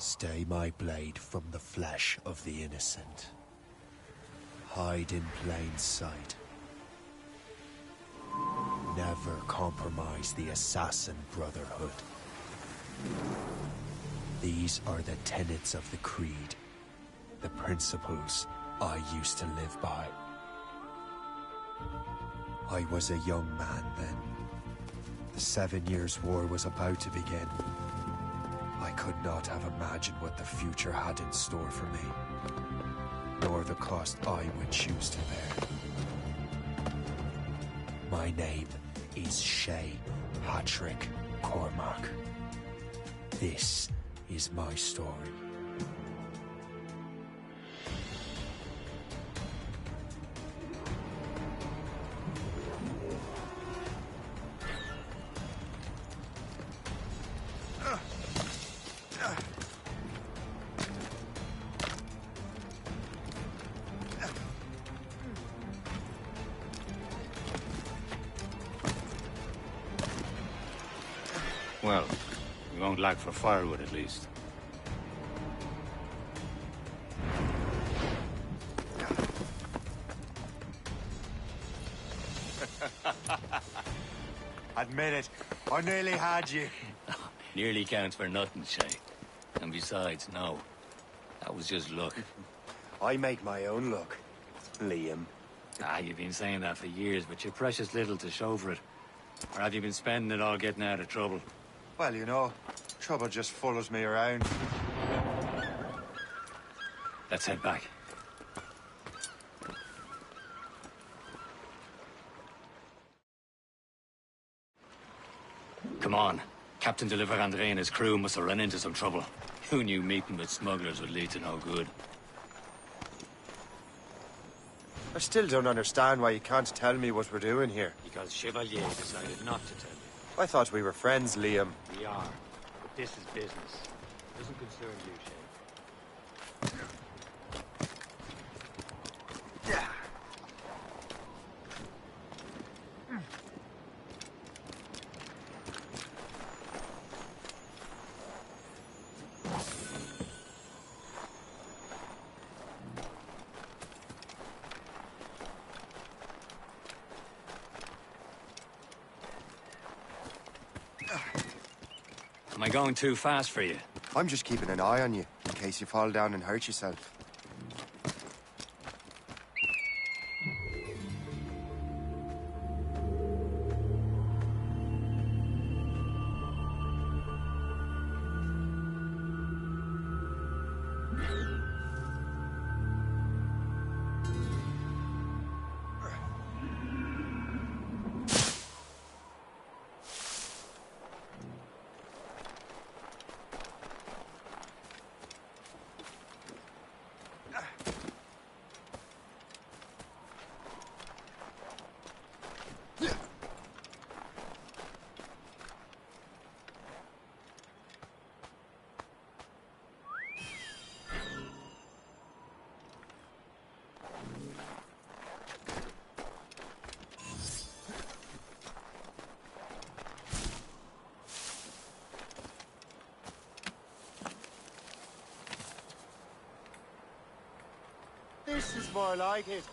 Stay my blade from the flesh of the innocent. Hide in plain sight. Never compromise the Assassin Brotherhood. These are the tenets of the Creed, the principles I used to live by. I was a young man then. The 7 Years' War was about to begin. I could not have imagined what the future had in store for me, nor the cost I would choose to bear. My name is Shay Patrick Cormac. This is my story. Well, we won't lack for firewood at least. Admit it, I nearly had you. Nearly counts for nothing, Shay. And besides, no. That was just luck. I make my own luck, Liam. Ah, you've been saying that for years, but you're precious little to show for it. Or have you been spending it all getting out of trouble? Well, you know, trouble just follows me around. Let's head back. Come on. Captain Deliver André and his crew must have run into some trouble. Who knew meeting with smugglers would lead to no good? I still don't understand why you can't tell me what we're doing here. Because Chevalier decided not to tell you. I thought we were friends, Liam. We are, but this is business. It doesn't concern you, Shay. Am I going too fast for you? I'm just keeping an eye on you, in case you fall down and hurt yourself. This is more like it.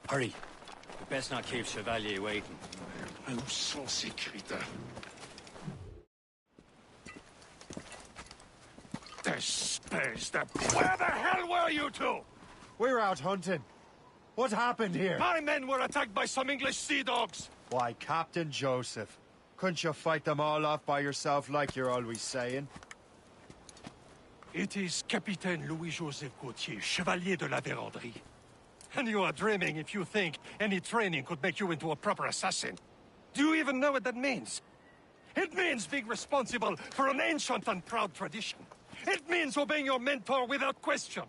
Hurry. We best not keep Chevalier waiting. Nous sommes sécuritaires. Despise the... Where the hell were you two? We're out hunting. What happened here? My men were attacked by some English sea dogs. Why, Captain Joseph. Couldn't you fight them all off by yourself like you're always saying? It is Capitaine Louis-Joseph Gauthier, Chevalier de la Vérendrye. And you are dreaming if you think any training could make you into a proper assassin. Do you even know what that means? It means being responsible for an ancient and proud tradition. It means obeying your mentor without question.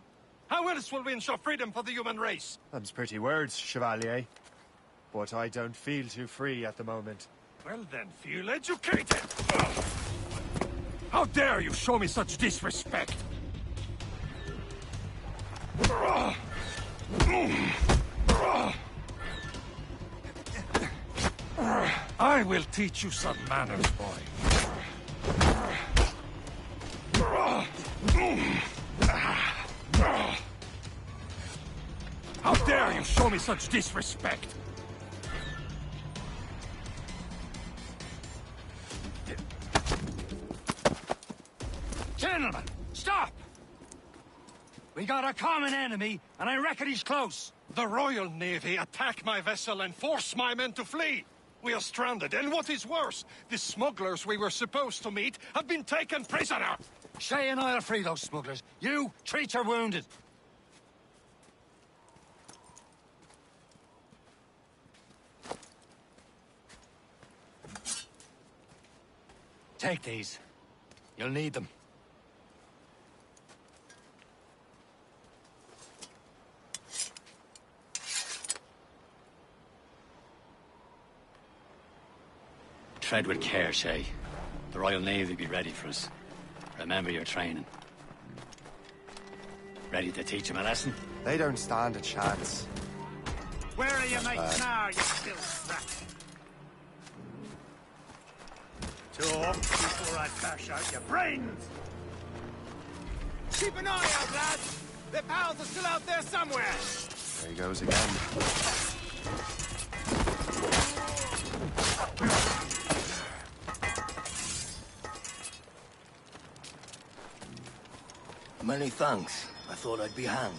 How else will we ensure freedom for the human race? Them's pretty words, Chevalier. But I don't feel too free at the moment. Well then, feel educated! How dare you show me such disrespect? I will teach you some manners, boy. How dare you show me such disrespect? Gentlemen, stop! We got a common enemy, and I reckon he's close. The Royal Navy attack my vessel and force my men to flee. We are stranded, and what is worse, the smugglers we were supposed to meet have been taken prisoner. Shay and I'll free those smugglers. You, treat your wounded. Take these. You'll need them. Tread with care, Shay. The Royal Navy will be ready for us. Remember your training. Ready to teach them a lesson? They don't stand a chance. Where are your mates now, you still rat? Talk before I bash out your brains! Keep an eye out, lads! Their pals are still out there somewhere! There he goes again. Many thanks. I thought I'd be hanged.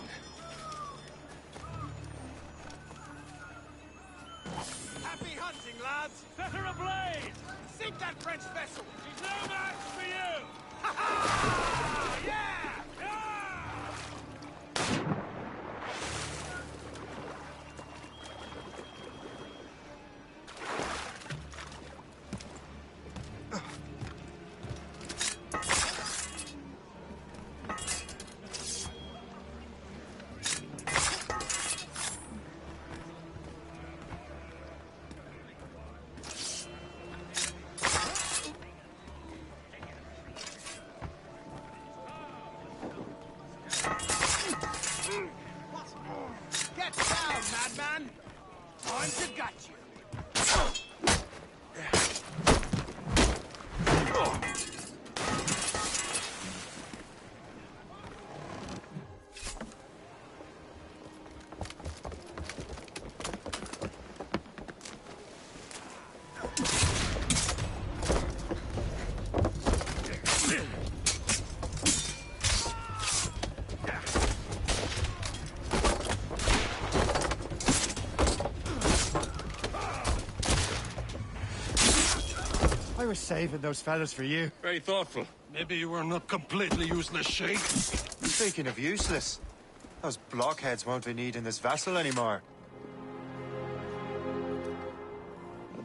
Happy hunting, lads! Set her ablaze! Sink that French vessel! She's no match for you! Ha ha! Yeah! Get down, madman! Time to gut you! I was saving those fellas for you. Very thoughtful. Maybe you were not completely useless, Shay. Speaking of useless, those blockheads won't be needing this vessel anymore.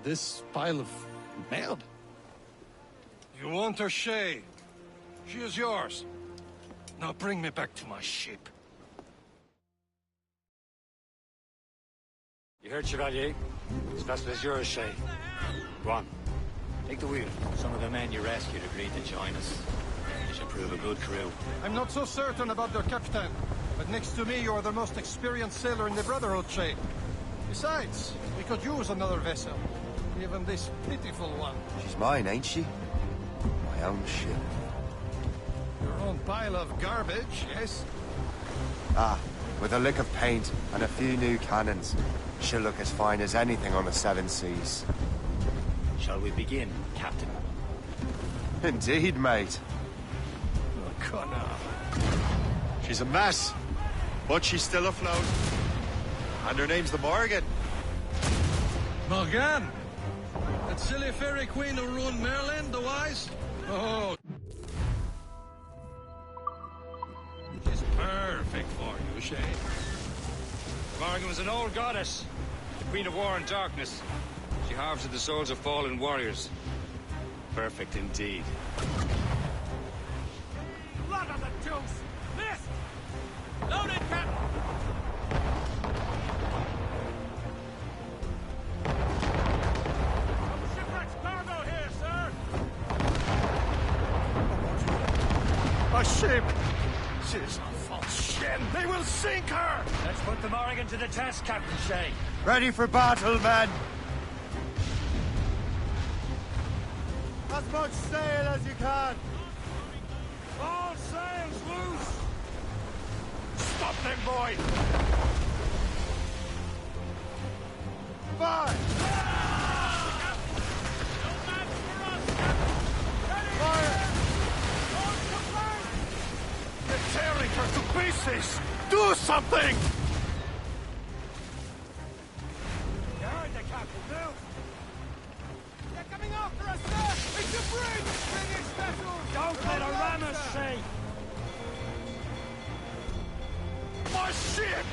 This pile of mud. You want her, Shay? She is yours. Now bring me back to my ship. You heard, Chevalier? This vessel is yours, Shay. Go on. Take the wheel. Some of the men you rescued agreed to join us. They should prove a good crew. I'm not so certain about their captain, but next to me, you're the most experienced sailor in the Brotherhood, Shay. Besides, we could use another vessel. Even this pitiful one. She's mine, ain't she? My own ship. Your own pile of garbage, yes? Ah, with a lick of paint and a few new cannons, she'll look as fine as anything on the Seven Seas. Shall we begin, Captain? Indeed, mate. Oh, Connor. She's a mess, but she's still afloat. And her name's the Morgan. Morgan? That silly fairy queen who ruined Merlin, the wise? Oh. She's perfect for you, Shay. Morgan was an old goddess, the queen of war and darkness. She harvested the souls of fallen warriors. Perfect indeed. Blood of the deuce! Missed! Loaded, Captain! Shipwreck's cargo here, sir! A ship! She's a false ship! They will sink her! Let's put the Morrigan to the test, Captain Shay. Ready for battle, men! As much sail as you can! All sails loose! Stop them, boy! Fire! They're tearing her to pieces! Do something! You heard the captain, move! They're coming after us, sir! It's a bridge! British vessels! Don't let her ram us, see! My ship!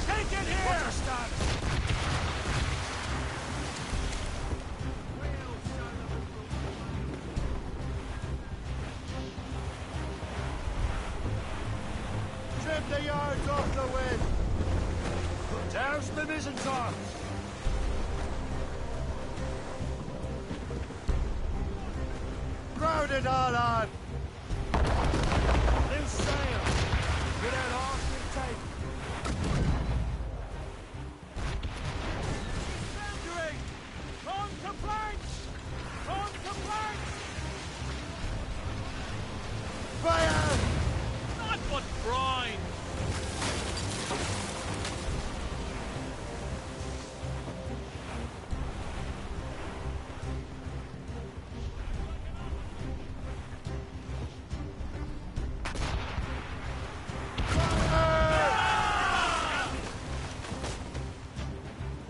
Take it here! What's our status? Trim the yards off the wind! Douse the mizzen-tops! Crowd it all on! Loose sail! Without off the tape! Centering! On to planks! On to planks! Fire! Not but brine!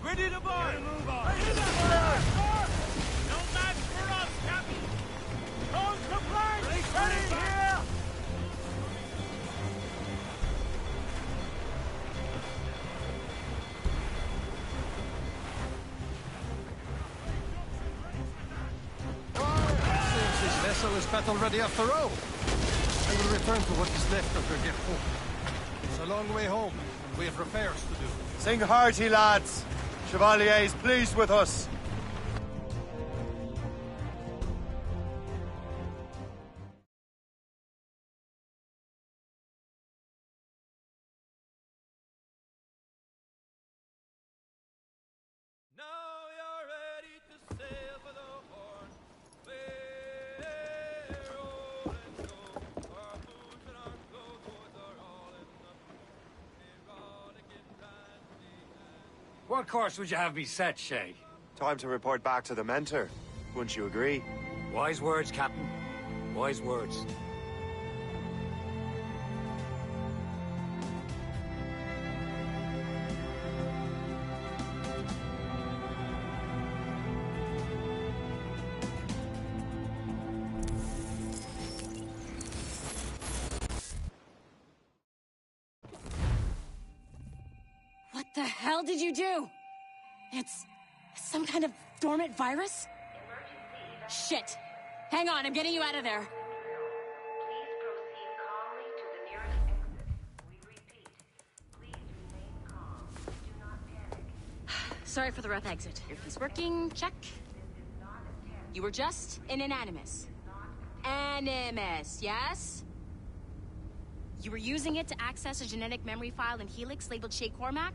Ready to board! Move on! No match for us, Captain! On to planks! Ready here! Seems this vessel is battle-ready after all. I will return to what is left of her depot. It's a long way home, and we have repairs to do. Sing hearty, lads! Chevalier's pleased with us! Now you're ready to sail for the Horn. We're rolling go. Our boots and our clothes are all in the erotic and dandy. What course would you have me set, Shay? Time to report back to the mentor. Wouldn't you agree? Wise words, Captain. Wise words. What the hell did you do? It's some kind of dormant virus? Shit. Hang on, I'm getting you out of there. Please proceed calmly to the nearest exit. We repeat, please remain calm. Do not panic. Sorry for the rough exit. Earpiece working, check. You were just in an animus. Animus, yes? You were using it to access a genetic memory file in Helix labeled Shay Cormac?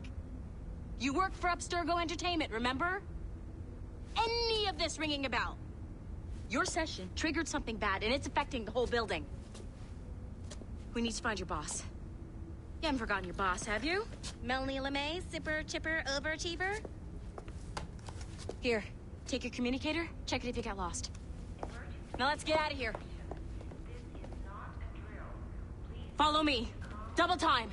You worked for Abstergo Entertainment, remember? Any of this ringing a bell? Your session triggered something bad, and it's affecting the whole building. We need to find your boss. You haven't forgotten your boss, have you? Melanie LeMay, zipper, chipper, overachiever? Here, take your communicator, check it if you got lost. Now let's get out of here. Follow me. Double time.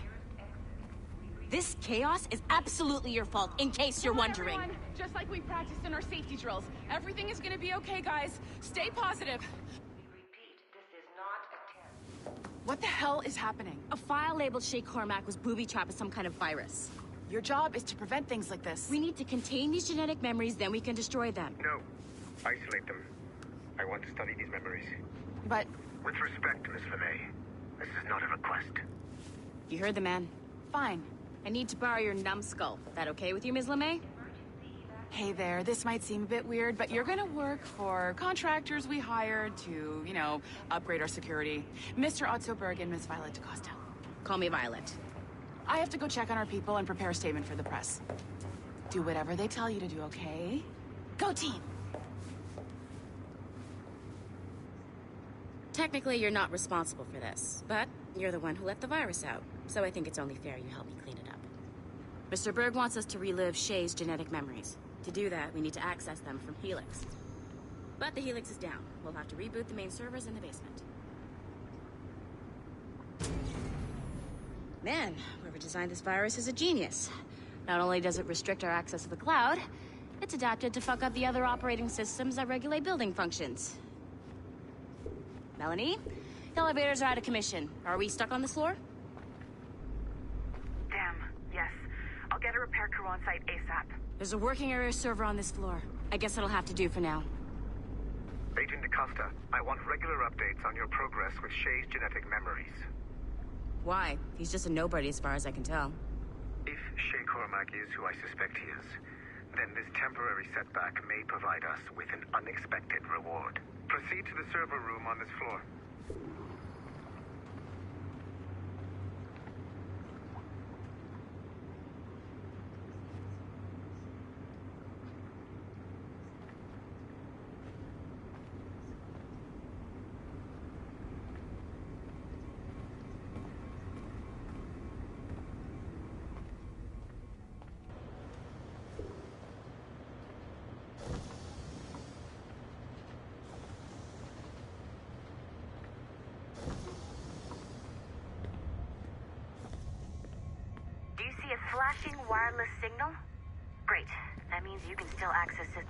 This chaos is absolutely your fault, in case you're wondering. Everyone, just like we practiced in our safety drills. Everything is gonna be okay, guys. Stay positive. We repeat, this is not a test. What the hell is happening? A file labeled Shay Cormac was booby-trapped with some kind of virus. Your job is to prevent things like this. We need to contain these genetic memories, then we can destroy them. No. Isolate them. I want to study these memories. But With respect, Miss LeMay, this is not a request. You heard the man. fine. I need to borrow your numbskull. That okay with you, Ms. LeMay? Hey there, this might seem a bit weird, but you're gonna work for contractors we hired to, upgrade our security. Mr. Otto Berg and Miss Violet DaCosta. Call me Violet. I have to go check on our people and prepare a statement for the press. Do whatever they tell you to do, okay? Go team! Technically, you're not responsible for this, but you're the one who let the virus out, so I think it's only fair you help me clean it up. Mr. Berg wants us to relive Shay's genetic memories. To do that, we need to access them from Helix. But the Helix is down. We'll have to reboot the main servers in the basement. Man, whoever designed this virus is a genius. Not only does it restrict our access to the cloud, it's adapted to fuck up the other operating systems that regulate building functions. Melanie? The elevators are out of commission. Are we stuck on this floor? Damn, yes. I'll get a repair crew on site ASAP. There's a working area server on this floor. I guess that'll have to do for now. Agent DaCosta, I want regular updates on your progress with Shay's genetic memories. Why? He's just a nobody as far as I can tell. If Shay Cormac is who I suspect he is, then this temporary setback may provide us with an unexpected reward. Proceed to the server room on this floor. Flashing wireless signal? Great. That means you can still access it.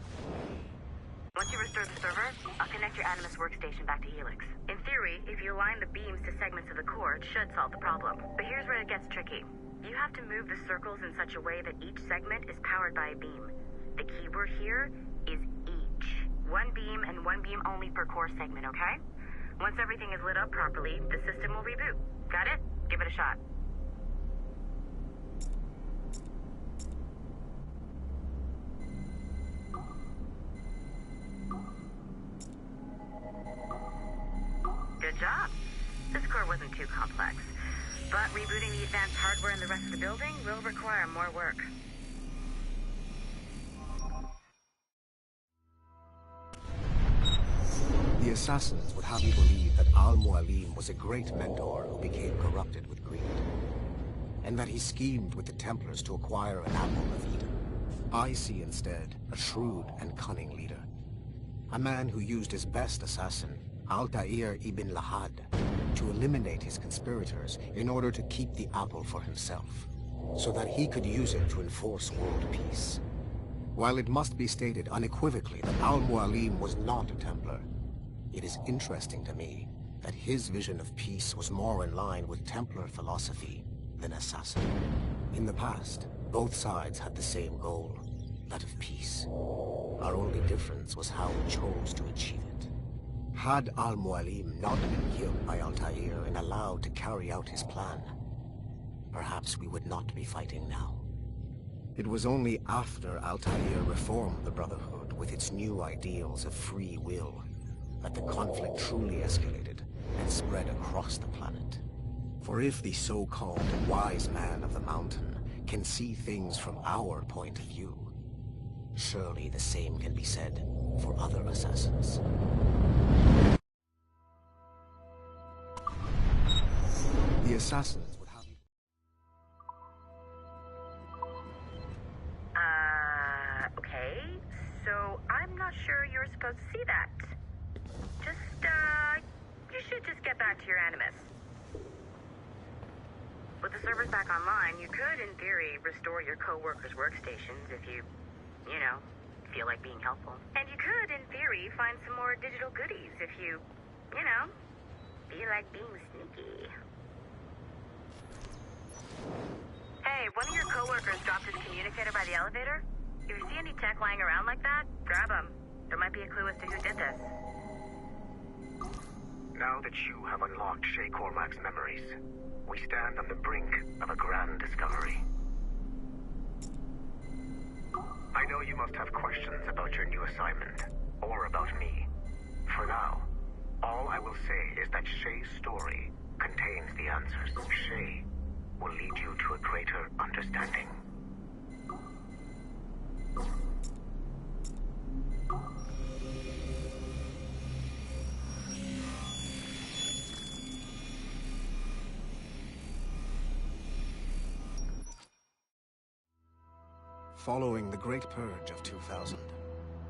Once you restore the server, I'll connect your Animus workstation back to Helix. In theory, if you align the beams to segments of the core, it should solve the problem. But here's where it gets tricky. You have to move the circles in such a way that each segment is powered by a beam. The keyword here is each. One beam and one beam only per core segment, okay? Once everything is lit up properly, the system will reboot. Got it? Give it a shot. Good job. This core wasn't too complex, but rebooting the advanced hardware in the rest of the building will require more work. The assassins would have you believe that Al-Mualim was a great mentor who became corrupted with greed, and that he schemed with the Templars to acquire an apple of Eden. I see instead a shrewd and cunning leader, a man who used his best assassin, Altair ibn Lahad, to eliminate his conspirators in order to keep the apple for himself, so that he could use it to enforce world peace. While it must be stated unequivocally that Al-Mualim was not a Templar, it is interesting to me that his vision of peace was more in line with Templar philosophy than assassin. In the past, both sides had the same goal, that of peace. Our only difference was how we chose to achieve it. Had Al-Mualim not been killed by Altair and allowed to carry out his plan, perhaps we would not be fighting now. It was only after Altair reformed the Brotherhood with its new ideals of free will that the conflict truly escalated and spread across the planet. For if the so-called wise man of the mountain can see things from our point of view, surely the same can be said for other assassins. The assassins would have you... Okay. So, I'm not sure you're supposed to see that. You should just get back to your Animus. With the servers back online, you could, in theory, restore your co-workers' workstations if you feel like being helpful. And you could, in theory, find some more digital goodies if you feel like being sneaky. Hey, one of your co-workers dropped his communicator by the elevator. If you see any tech lying around like that, grab them. There might be a clue as to who did this. Now that you have unlocked Shay Cormac's memories, we stand on the brink of a grand discovery. I know you must have questions about your new assignment, or about me. For now, all I will say is that Shay's story contains the answers. Shay will lead you to a greater understanding. Following the Great Purge of 2000,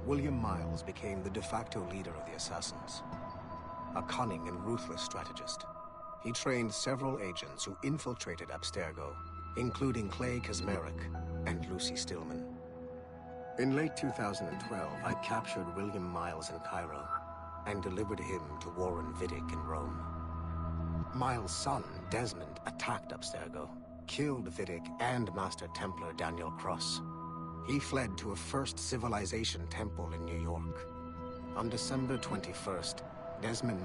William Miles became the de facto leader of the Assassins. A cunning and ruthless strategist, he trained several agents who infiltrated Abstergo, including Clay Kazmarek and Lucy Stillman. In late 2012, I captured William Miles in Cairo and delivered him to Warren Vidic in Rome. Miles' son, Desmond, attacked Abstergo, killed Vidic and Master Templar Daniel Cross. He fled to a First Civilization temple in New York. On December 21st, Desmond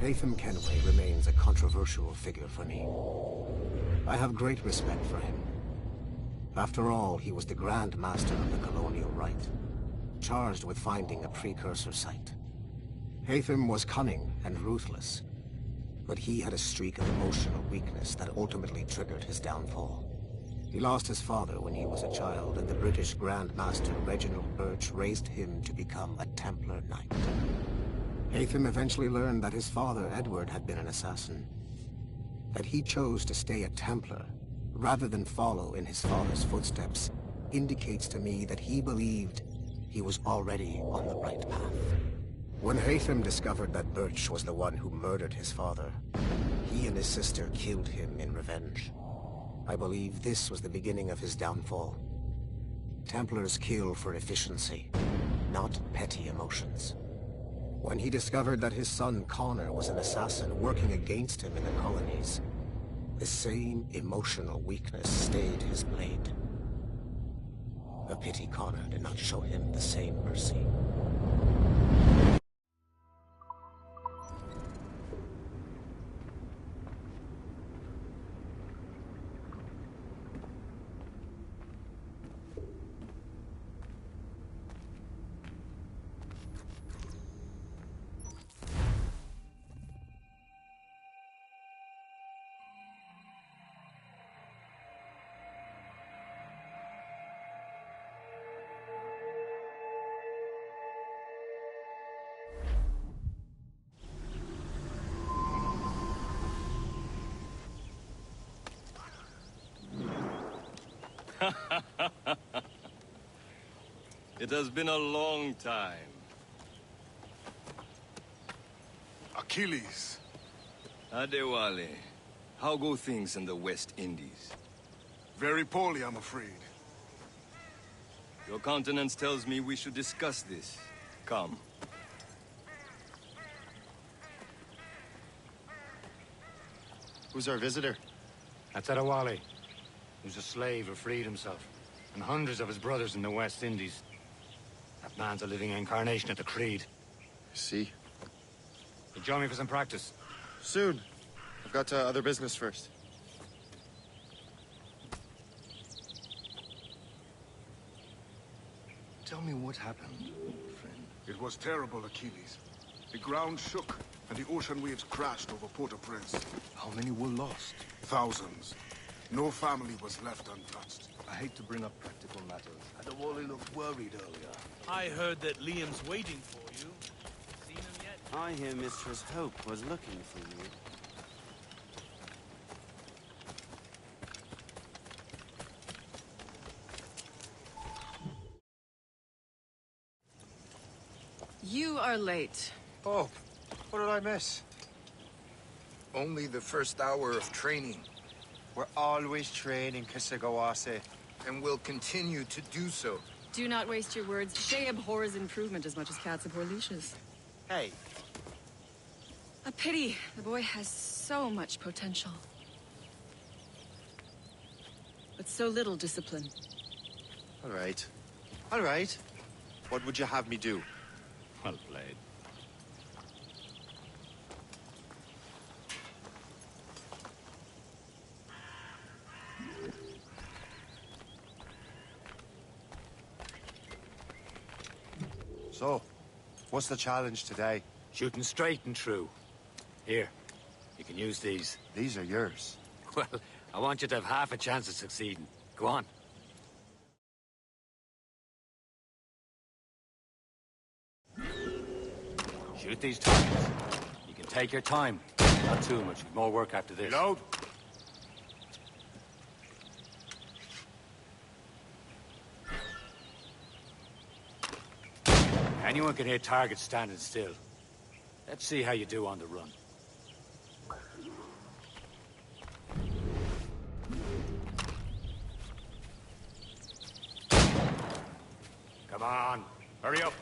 Haytham Kenway remains a controversial figure for me. I have great respect for him. After all, he was the Grand Master of the Colonial Rite, charged with finding a precursor site. Haytham was cunning and ruthless, but he had a streak of emotional weakness that ultimately triggered his downfall. He lost his father when he was a child, and the British Grand Master Reginald Birch raised him to become a Templar Knight. Haytham eventually learned that his father, Edward, had been an assassin. That he chose to stay a Templar, rather than follow in his father's footsteps, indicates to me that he believed he was already on the right path. When Haytham discovered that Birch was the one who murdered his father, he and his sister killed him in revenge. I believe this was the beginning of his downfall. Templars kill for efficiency, not petty emotions. When he discovered that his son Connor was an assassin working against him in the colonies, the same emotional weakness stayed his blade. A pity Connor did not show him the same mercy. It has been a long time. Achilles. Adewale, how go things in the West Indies? Very poorly, I'm afraid. Your countenance tells me we should discuss this. Come. Who's our visitor? That's Adewale, who's a slave who freed himself, and hundreds of his brothers in the West Indies. That man's a living incarnation of the Creed. See? You join me for some practice? Soon. I've got other business first. Tell me what happened, friend. It was terrible, Achilles. The ground shook, and the ocean waves crashed over Port-au-Prince. How many were lost? Thousands. No family was left untouched. I hate to bring up practical matters. Adewale looked worried earlier. I heard that Liam's waiting for you. Seen him yet? I hear Mistress Hope was looking for you. You are late. Oh, what did I miss? Only the first hour of training. We're always training, Kisagawase. And will continue to do so. Do not waste your words. Shay abhors improvement as much as cats abhor leashes. Hey. A pity. The boy has so much potential. But so little discipline. All right. All right. What would you have me do? Well played. So, what's the challenge today? Shooting straight and true. Here, you can use these. These are yours. Well, I want you to have half a chance of succeeding. Go on. Shoot these targets. You can take your time. Not too much. We've more work after this. Load. Anyone can hit targets standing still. Let's see how you do on the run. Come on, hurry up.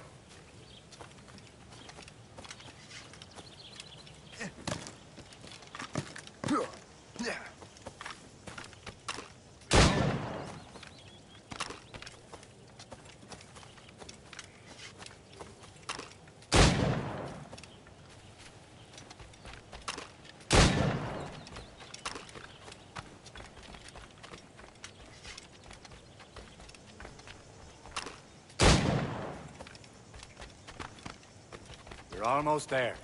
You're almost there.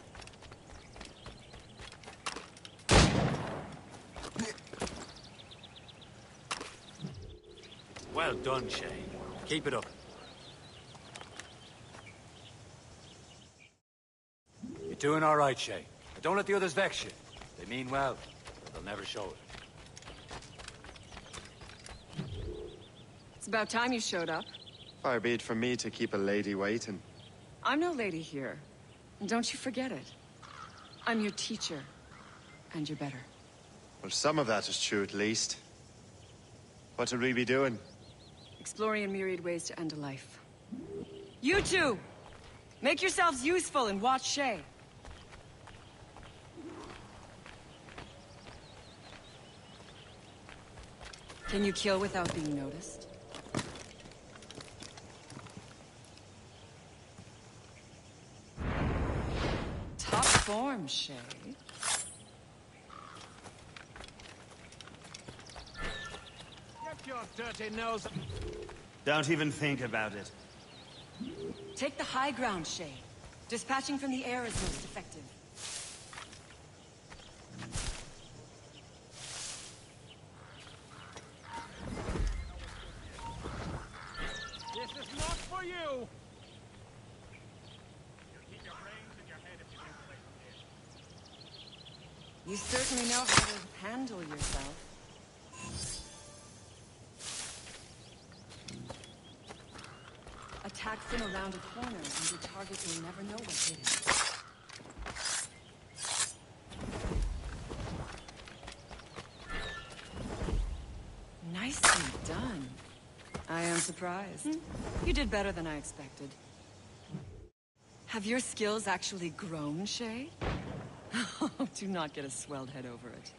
Well done, Shay. Keep it up. You're doing all right, Shay. But don't let the others vex you. They mean well, but they'll never show it. It's about time you showed up. Far be it from me to keep a lady waiting. I'm no lady here. And don't you forget it. I'm your teacher. And you're better. Well, some of that is true at least. What would we be doing? Exploring a myriad ways to end a life. You two! Make yourselves useful and watch Shay. Can you kill without being noticed? Top form, Shay. Get your dirty nose. Don't even think about it. Take the high ground, Shay. Dispatching from the air is most effective. This is not for you. Keep your brains in your head if you move away from here. You certainly know how to handle yourself. Attack from around a corner, and your target will never know what hit it. Nicely done. I am surprised. You did better than I expected. Have your skills actually grown, Shay? Do not get a swelled head over it.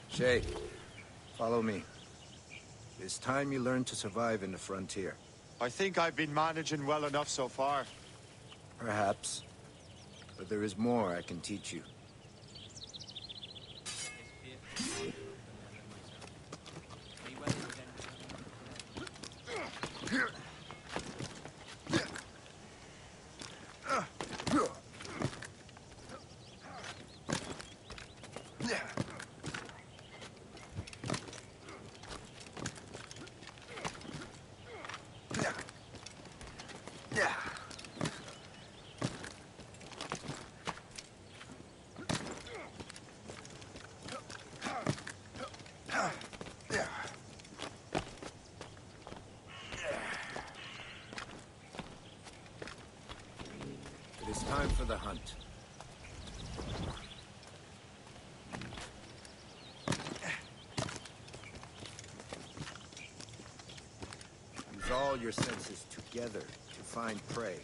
Shay, follow me. It's time you learn to survive in the frontier. I think I've been managing well enough so far. Perhaps. But there is more I can teach you. for the hunt. Use all your senses together to find prey.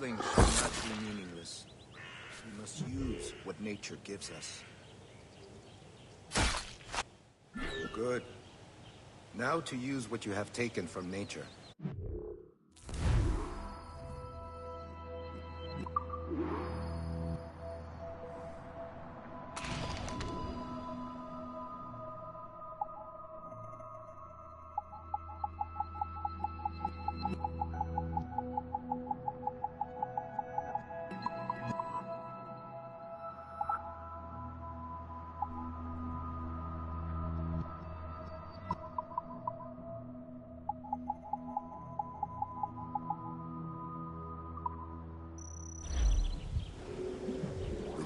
Killing should not be meaningless. We must use what nature gives us. Good. Now to use what you have taken from nature.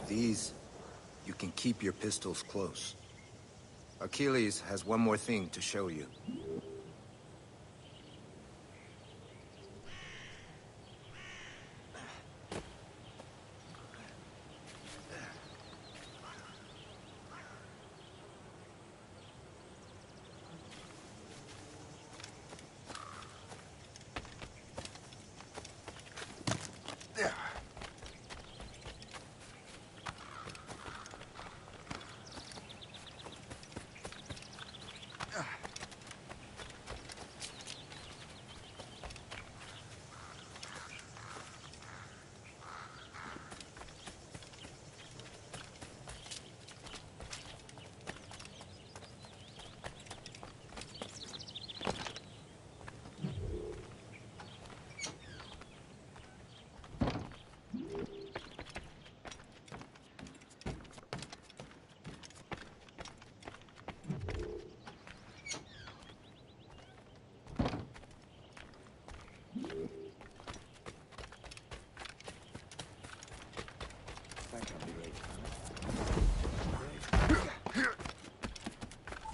These, you can keep your pistols close. Achilles has one more thing to show you.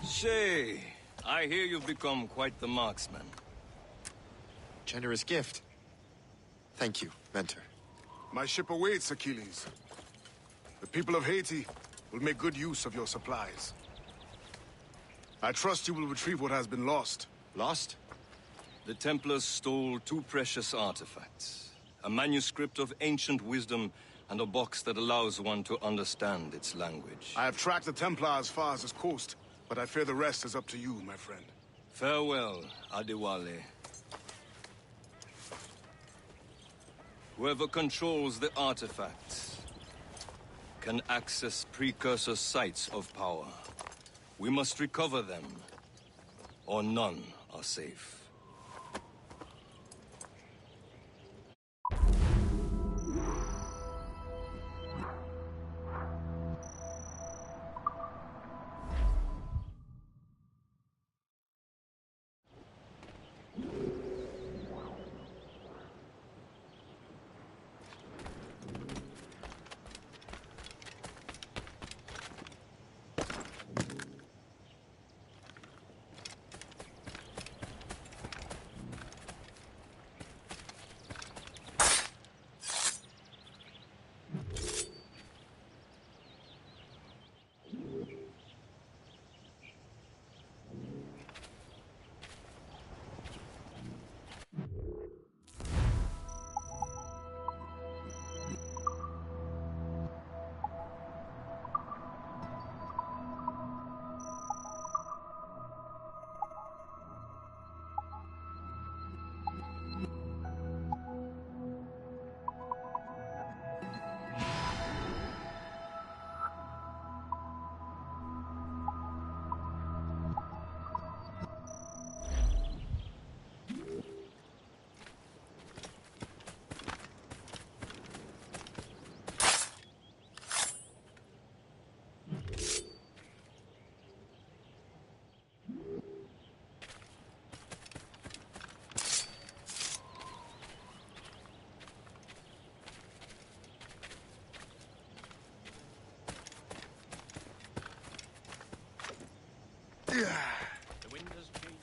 Shay, I hear you've become quite the marksman. Generous gift. Thank you, Mentor. My ship awaits, Achilles. The people of Haiti will make good use of your supplies. I trust you will retrieve what has been lost. Lost? The Templars stole 2 precious artifacts. A manuscript of ancient wisdom and a box that allows one to understand its language. I have tracked the Templar as far as this coast, but I fear the rest is up to you, my friend. Farewell, Adewale. Whoever controls the artifacts can access precursor sites of power. We must recover them, or none are safe. The wind has changed.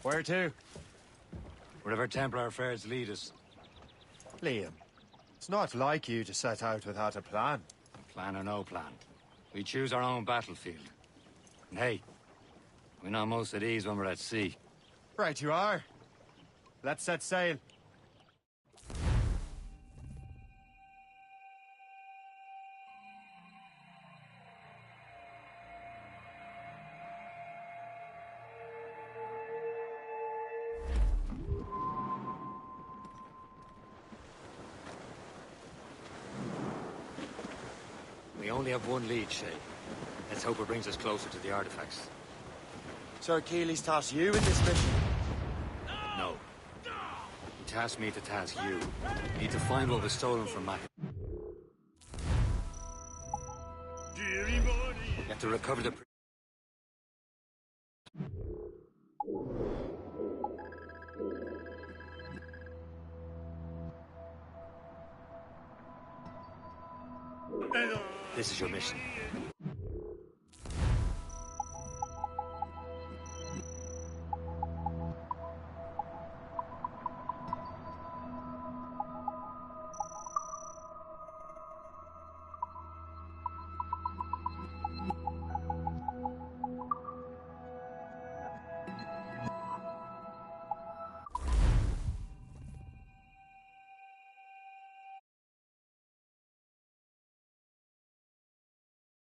Where to? Wherever Templar affairs lead us. Liam, it's not like you to set out without a plan. Plan or no plan. We choose our own battlefield. And hey, we know most at ease when we're at sea. Right you are. Let's set sail. We only have one lead, Shay. Let's hope it brings us closer to the artifacts. So Achilles tasked you in this mission? No. He tasked me to task you. We need to find what was stolen from Mac. You have to recover the... This is your mission.